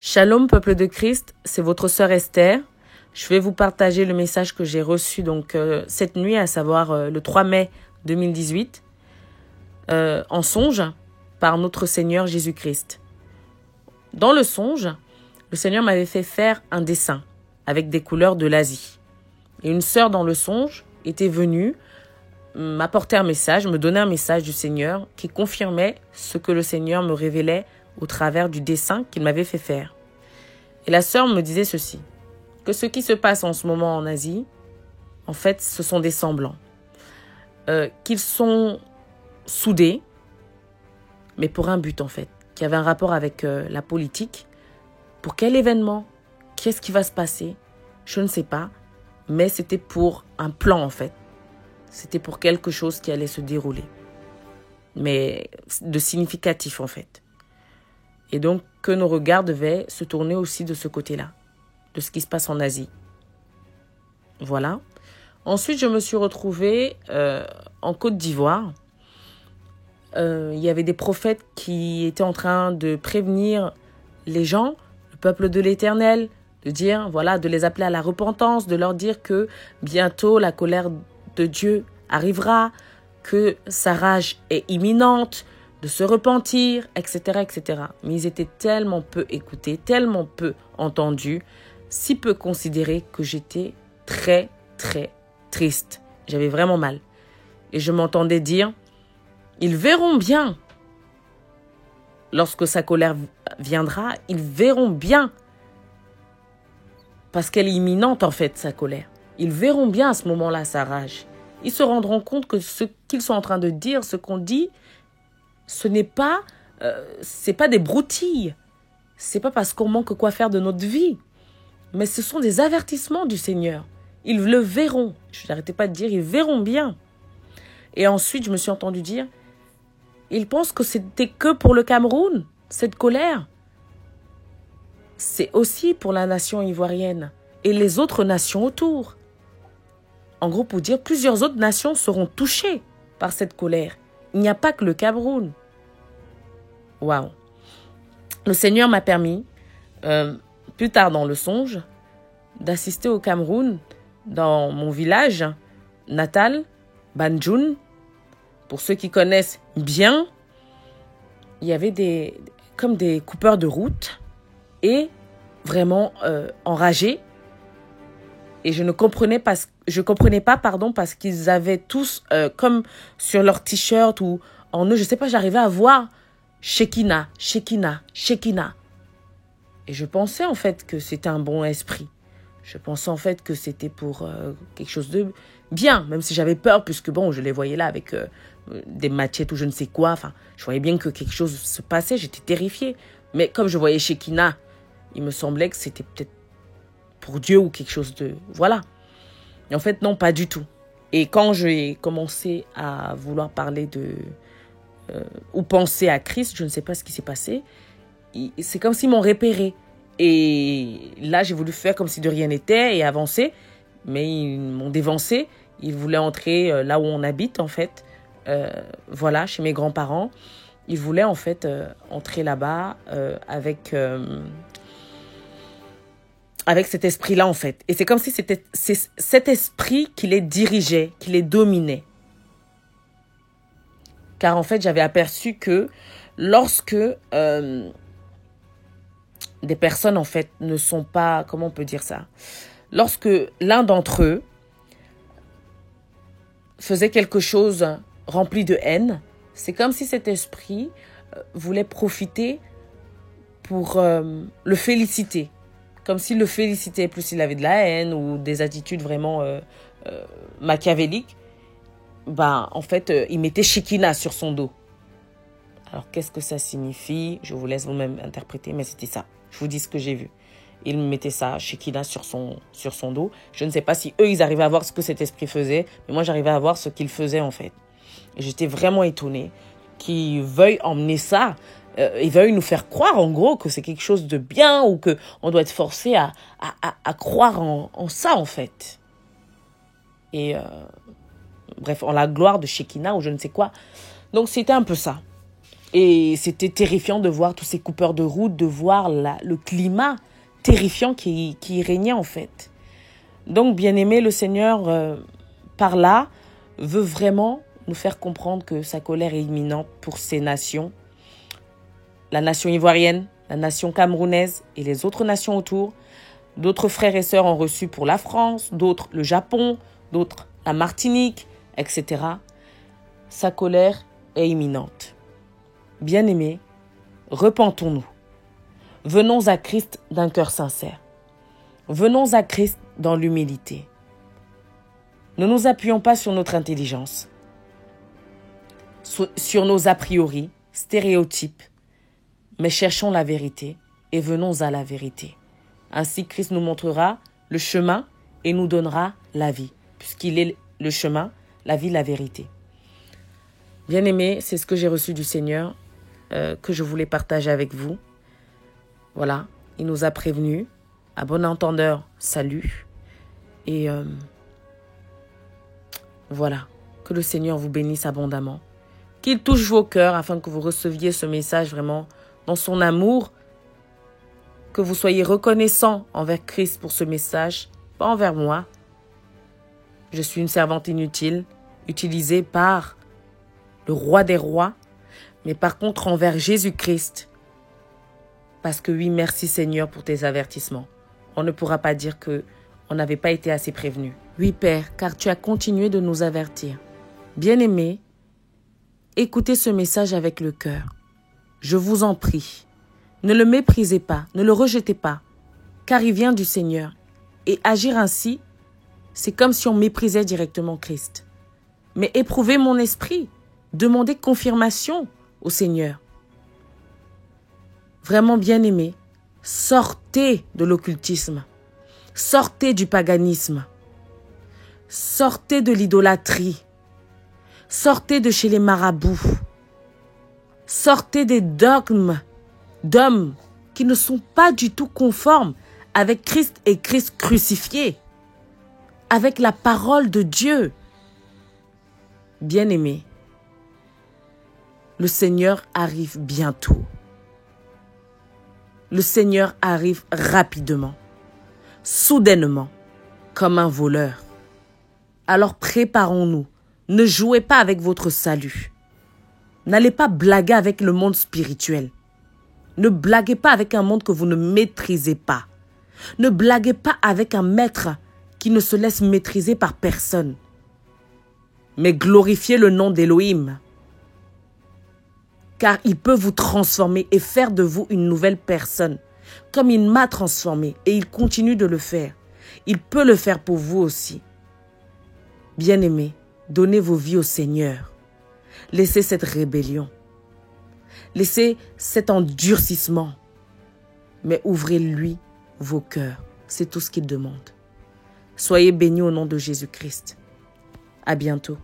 Shalom, peuple de Christ, c'est votre sœur Esther. Je vais vous partager le message que j'ai reçu cette nuit, à savoir le 3 mai 2018, en songe par notre Seigneur Jésus-Christ. Dans le songe, le Seigneur m'avait fait faire un dessin avec des couleurs de l'Asie. Et une sœur dans le songe était venue m'apporter un message, me donner un message du Seigneur qui confirmait ce que le Seigneur me révélait au travers du dessin qu'il m'avait fait faire. Et la sœur me disait ceci, que ce qui se passe en ce moment en Asie, en fait, ce sont des semblants. Qu'ils sont soudés, mais pour un but en fait, qui avait un rapport avec la politique. Pour quel événement? Qu'est-ce qui va se passer? Je ne sais pas, mais c'était pour un plan en fait. C'était pour quelque chose qui allait se dérouler, mais de significatif en fait. Et donc, que nos regards devaient se tourner aussi de ce côté-là, de ce qui se passe en Asie. Voilà. Ensuite, je me suis retrouvée en Côte d'Ivoire. Il y avait des prophètes qui étaient en train de prévenir les gens, le peuple de l'Éternel, de dire, voilà, de les appeler à la repentance, de leur dire que bientôt la colère de Dieu arrivera, que sa rage est imminente, de se repentir, etc., etc. Mais ils étaient tellement peu écoutés, tellement peu entendus, si peu considérés que j'étais très, très triste. J'avais vraiment mal. Et je m'entendais dire, ils verront bien. Lorsque sa colère viendra, ils verront bien. Parce qu'elle est imminente en fait, sa colère. Ils verront bien à ce moment-là sa rage. Ils se rendront compte que ce qu'ils sont en train de dire, ce qu'on dit, c'est pas des broutilles. C'est pas parce qu'on manque quoi faire de notre vie. Mais ce sont des avertissements du Seigneur. Ils le verront. Je n'arrêtais pas de dire, ils verront bien. Et ensuite, je me suis entendu dire, ils pensent que c'était que pour le Cameroun, cette colère. C'est aussi pour la nation ivoirienne et les autres nations autour. En gros, pour dire, plusieurs autres nations seront touchées par cette colère. Il n'y a pas que le Cameroun. Waouh. Le Seigneur m'a permis, plus tard dans le songe, d'assister au Cameroun, dans mon village natal, Banjul. Pour ceux qui connaissent bien, il y avait comme des coupeurs de route et vraiment enragés. Et je comprenais pas, parce qu'ils avaient tous, comme sur leur t-shirt ou en eux, je sais pas, j'arrivais à voir Shekinah, Shekinah, Shekinah. Et je pensais en fait que c'était un bon esprit. Je pensais en fait que c'était pour quelque chose de bien, même si j'avais peur, puisque bon, je les voyais là avec des machettes ou je ne sais quoi. Enfin, je voyais bien que quelque chose se passait, j'étais terrifiée. Mais comme je voyais Shekinah, il me semblait que c'était peut-être pour Dieu ou quelque chose de... Voilà. Et en fait, non, pas du tout. Et quand j'ai commencé à vouloir parler ou penser à Christ, je ne sais pas ce qui s'est passé. C'est comme s'ils m'ont repéré. Et là, j'ai voulu faire comme si de rien n'était et avancer. Mais ils m'ont dévancé. Ils voulaient entrer là où on habite, en fait. Voilà, chez mes grands-parents. Ils voulaient, en fait, entrer là-bas avec cet esprit-là, en fait. Et c'est comme si c'est cet esprit qui les dirigeait, qui les dominait. Car en fait, j'avais aperçu que lorsque des personnes, en fait, ne sont pas... Comment on peut dire ça? Lorsque l'un d'entre eux faisait quelque chose rempli de haine, c'est comme si cet esprit voulait profiter pour le féliciter. Comme s'il le félicitait, plus il avait de la haine ou des attitudes vraiment machiavéliques. En fait, il mettait Shekinah sur son dos. Alors, qu'est-ce que ça signifie? Je vous laisse vous-même interpréter, mais c'était ça. Je vous dis ce que j'ai vu. Il mettait ça, Shekinah, sur son dos. Je ne sais pas si eux, ils arrivaient à voir ce que cet esprit faisait, mais moi, j'arrivais à voir ce qu'il faisait, en fait. Et j'étais vraiment étonnée qu'ils veuillent emmener ça. Ils veulent nous faire croire, en gros, que c'est quelque chose de bien ou qu'on doit être forcé à croire en ça, en fait. Et bref, en la gloire de Shekinah ou je ne sais quoi. Donc, c'était un peu ça. Et c'était terrifiant de voir tous ces coupeurs de route, de voir le climat terrifiant qui régnait en fait. Donc, bien-aimé, le Seigneur, par là, veut vraiment nous faire comprendre que sa colère est imminente pour ces nations. La nation ivoirienne, la nation camerounaise et les autres nations autour. D'autres frères et sœurs ont reçu pour la France, d'autres le Japon, d'autres la Martinique, etc. Sa colère est imminente. Bien-aimés, repentons-nous. Venons à Christ d'un cœur sincère. Venons à Christ dans l'humilité. Ne nous appuyons pas sur notre intelligence, sur nos a priori, stéréotypes, mais cherchons la vérité et venons à la vérité. Ainsi, Christ nous montrera le chemin et nous donnera la vie, puisqu'il est le chemin, la vie, la vérité. Bien-aimés, c'est ce que j'ai reçu du Seigneur, que je voulais partager avec vous. Voilà, il nous a prévenus. À bon entendeur, salut. Et voilà, que le Seigneur vous bénisse abondamment. Qu'il touche vos cœurs afin que vous receviez ce message vraiment dans son amour. Que vous soyez reconnaissants envers Christ pour ce message, pas envers moi. Je suis une servante inutile, utilisée par le roi des rois, mais par contre envers Jésus-Christ. Parce que oui, merci Seigneur pour tes avertissements. On ne pourra pas dire qu'on n'avait pas été assez prévenus. Oui, Père, car tu as continué de nous avertir. Bien-aimés, écoutez ce message avec le cœur. Je vous en prie, ne le méprisez pas, ne le rejetez pas, car il vient du Seigneur. Et agir ainsi, c'est comme si on méprisait directement Christ. Mais éprouvez mon esprit, demandez confirmation au Seigneur. Vraiment bien-aimés, sortez de l'occultisme, sortez du paganisme, sortez de l'idolâtrie, sortez de chez les marabouts, sortez des dogmes d'hommes qui ne sont pas du tout conformes avec Christ et Christ crucifié, avec la parole de Dieu. Bien-aimés, le Seigneur arrive bientôt. Le Seigneur arrive rapidement, soudainement, comme un voleur. Alors préparons-nous. Ne jouez pas avec votre salut. N'allez pas blaguer avec le monde spirituel. Ne blaguez pas avec un monde que vous ne maîtrisez pas. Ne blaguez pas avec un maître qui ne se laisse maîtriser par personne. Mais glorifiez le nom d'Élohim. Car il peut vous transformer et faire de vous une nouvelle personne. Comme il m'a transformé et il continue de le faire. Il peut le faire pour vous aussi. Bien-aimés, donnez vos vies au Seigneur. Laissez cette rébellion. Laissez cet endurcissement. Mais ouvrez-lui vos cœurs. C'est tout ce qu'il demande. Soyez bénis au nom de Jésus-Christ. À bientôt.